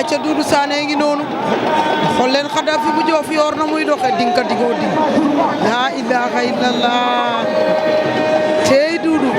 ca Doudou Sané ngi noonu xool leen Khadafi bu Diofior na muy doxe dinka digoo ding laa ilaaha illallah tey Doudou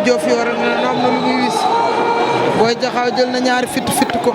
Diofior na am na lu muy wis Boy Jaxaw jël na ñaari fit ko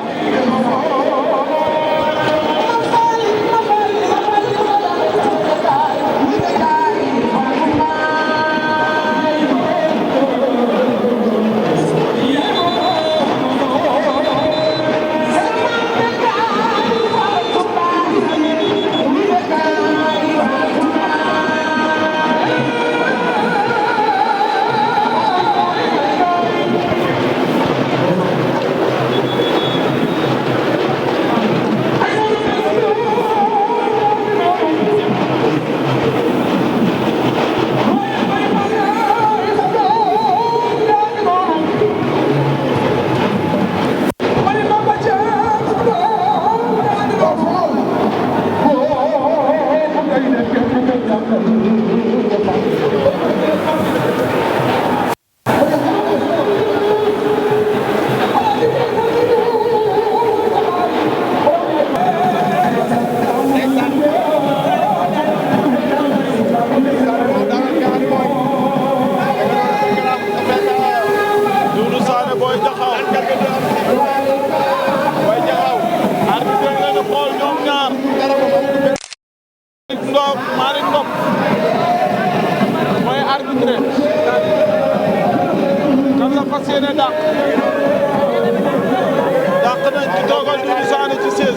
Malick Ngom mooy arbitre kan la fas yéene dàq nañ ci toogal Doudou Sané ci 16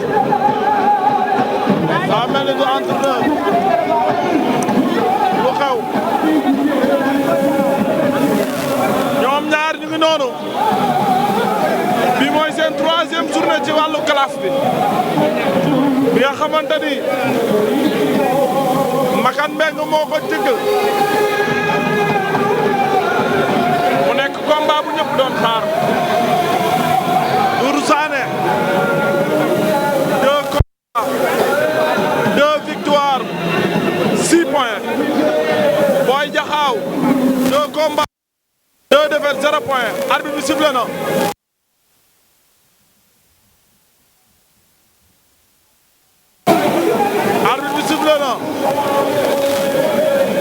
daa mel ni du entraîneur lu xew ñoom ñaar ñu ngi noonu bi mooy seen 3e journée ci wàllu classe bi nga xamante ni Makan Mbengue moo ko tëgg mu nekk combat bu ñëpp doon xaar Doudou Sané 2 combats 2 victoires 6 points Boy Jaxaw 2 combats 2 défaites 0 points arbitre bi sifflé na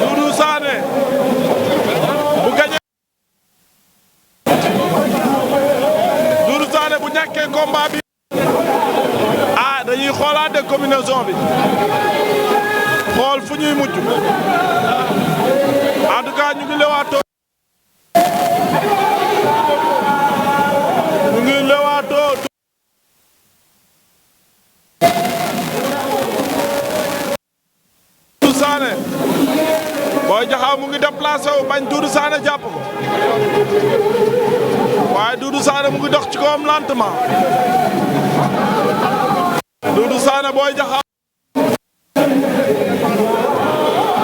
Doudou Sané bu gagné Doudou Sané bu ñàkkee combat bi dañuy xoolaat de combinaison bi xool fu ñuy mujj en tout cas ñu ngi lewaatoo Sané Boy Jaxaw mu ngi déplacé wu bañ Doudou Sané jàpp ko waaye Doudou Sané mu ngi dox ci kawam lentement Doudou Sané Boy Jaxaw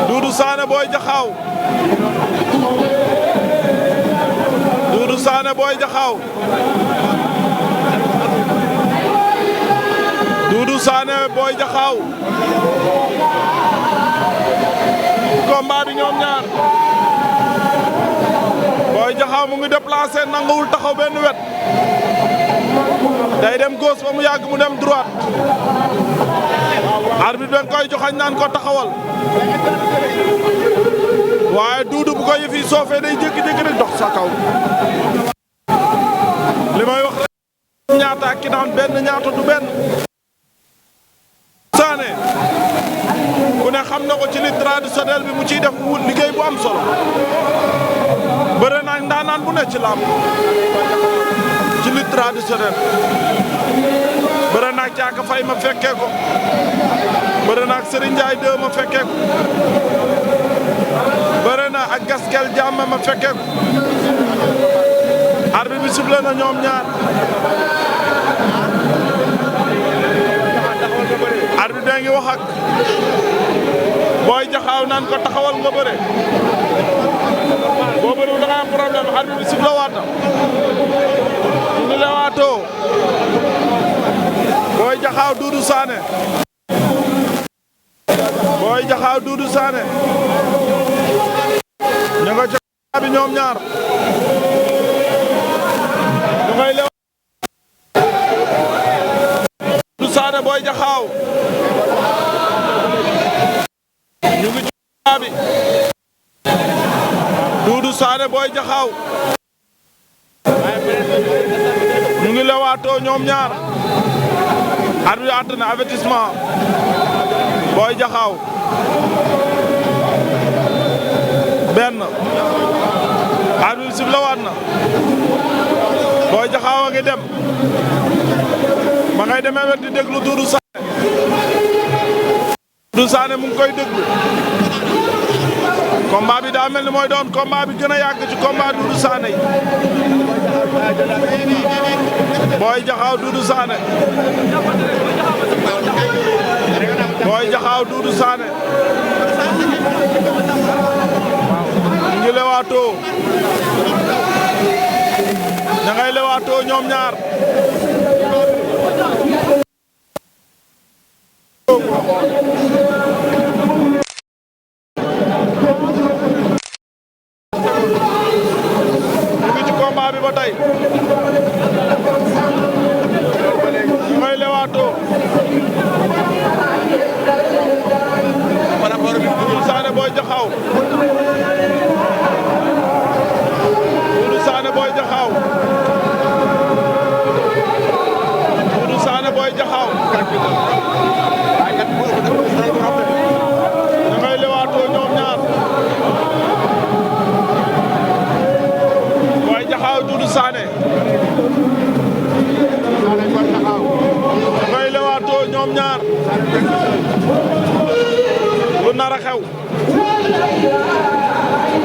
Doudou Sané Boy Jaxaw Doudou Sané Boy Jaxaw Doudou Sané Boy Jaxaw combat bi ñoom ñaar Boy Jaxaw mu ngi déplacé nanguwul taxaw benn wet day dem gauche ba mu yàgg mu dem droite arbitre ben koy joxañ naan ko taxawal waaye Doudou bu ko yëf yi soofee day jékki-jékki rek dox sa kaw li may wax rek ñaata ak ki naan benn ñaata du benn Sané ku ne xam na ko ci li traditionnel bi mu ciy def liggéey bu am solo bëre naag ndaanaan bu ne ci làmb ci li traditionnel bëre naag Caaka Fay ma fekkee ko bëre naag Serigne Ndiaye 2 ma fekkee ko bëre na ak Gaskel Jaama ma fekke ko arbitre bi sifflé na ñoom ñaar arbitre bi ngi wax ak Boy Jaxaaw naan ko taxawal nga bëre boo bëriwul da nga am problème arbitre bi sifflé waat na ñu lewaatoo Boy Jaxaaw Doudou Sané Boy Jaxaaw Doudou Sané ñu nga ca bi ñoom ñaar ñu ngay lew Doudou Sané Boy Jaxaaw ñu ngi ci bi Doudou Sané Boy Jaxaaw ñu ngi lewaatoo ñoom ñaar arbitre àtt na avertissement Boy Jaxaaw benn arbitre sifflé waat na Boy Jaxaaw a ngi dem ma ngay demee wet di déglu Doudou Sané Doudou Sané mu ngi koy déglu combat bi daa mel ni mooy doon combat bi gën a yàgg ci combat Doudou Sané yi Boy Jaxaaw Doudou Sané Boy Jaxaaw Doudou Sané ñu ngi lewaatoo ña ngay lewaatoo ñoom ñaar ñu ngi ci combat bi ba tey ñu ngay lewaatoo Doudou Sané Boy Jaxaaw Doudou Sané Boy Jaxaaw Doudou Sané Boy Jaxaaw ña ngay lewaatoo ñoom ñaar Boy Jaxaaw Doudou Sané ña ngay lewaatoo ñoom ñaar lu nar a xew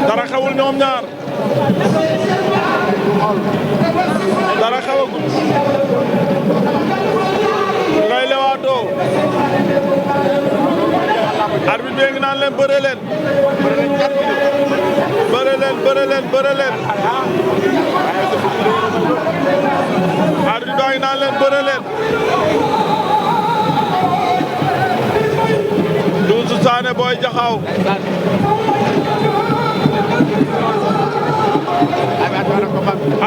dara xewul ñoom ñaar dara xewagul ngay lewaatoo arbitre bi ngi naan leen bëre leen bëre leen bëre leen bëre leen arbitre bi ngi naan leen bëre leen Doudou Sané Boy Jaxaaw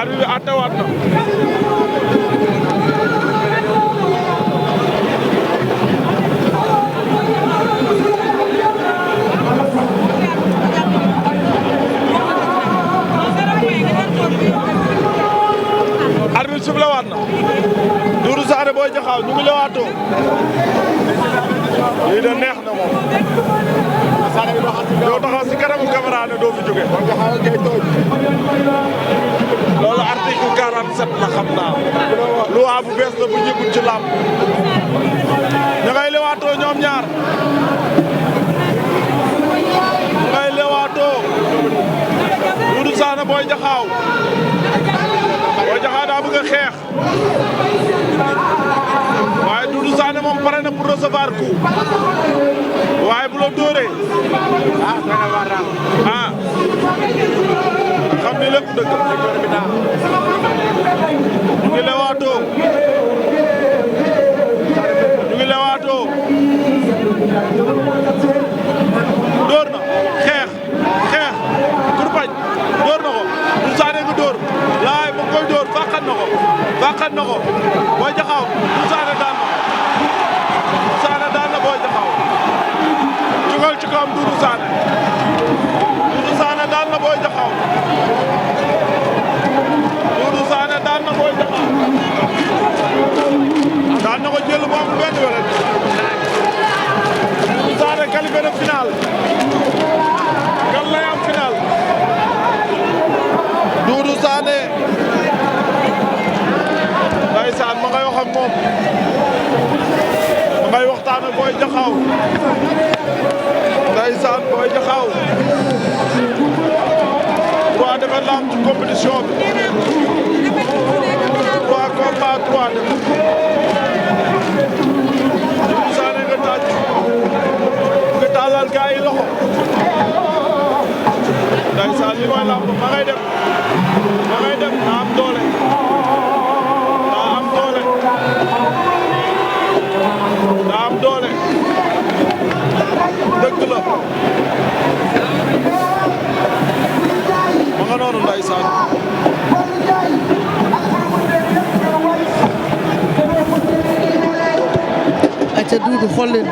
arbitre bi attewaat na arbitre sifflé waat na Doudou Sané Boy Jaxaaw ñu ngi lewaatoo lii de neex na moom doo taxaw si kanamu caméra ne doo fi jóge loolu article 47 la xam naa loi bu bees la bu ñëwul ci làmb ña ngay lewaatoo ñoom ñaar ña ngay lewaatoo Doudou Sané Boy Jaxaaw Boy Jaxaaw daa bëgg a xeex waaye Doudou Sané moom pare na pour recevoir coup waaye bu la dóoree xam ni lépp dëgg ñu ngi lewaatoo ñu ngi lewaatoo dóor na xeex kurpañ dóor na ko Doudou Sané nga dóor laay mu ngi koy dóor fàqat na ko Boy Jaxaaw Doudou Sané daan na Doudou Sané daan na Boy Jaxaaw jugal ci kawam Doudou Sané daan na Boy Jaxaaw defet la am ci compétition bi 3 combats 3 défaites Doudou Sané nga tàcc nga tàllal gaa yi loxo ndeysaan li mooy lamb ma ngay dem daa am doole dëgg la ma nga noonu ndeysaan acca Doudou xool leen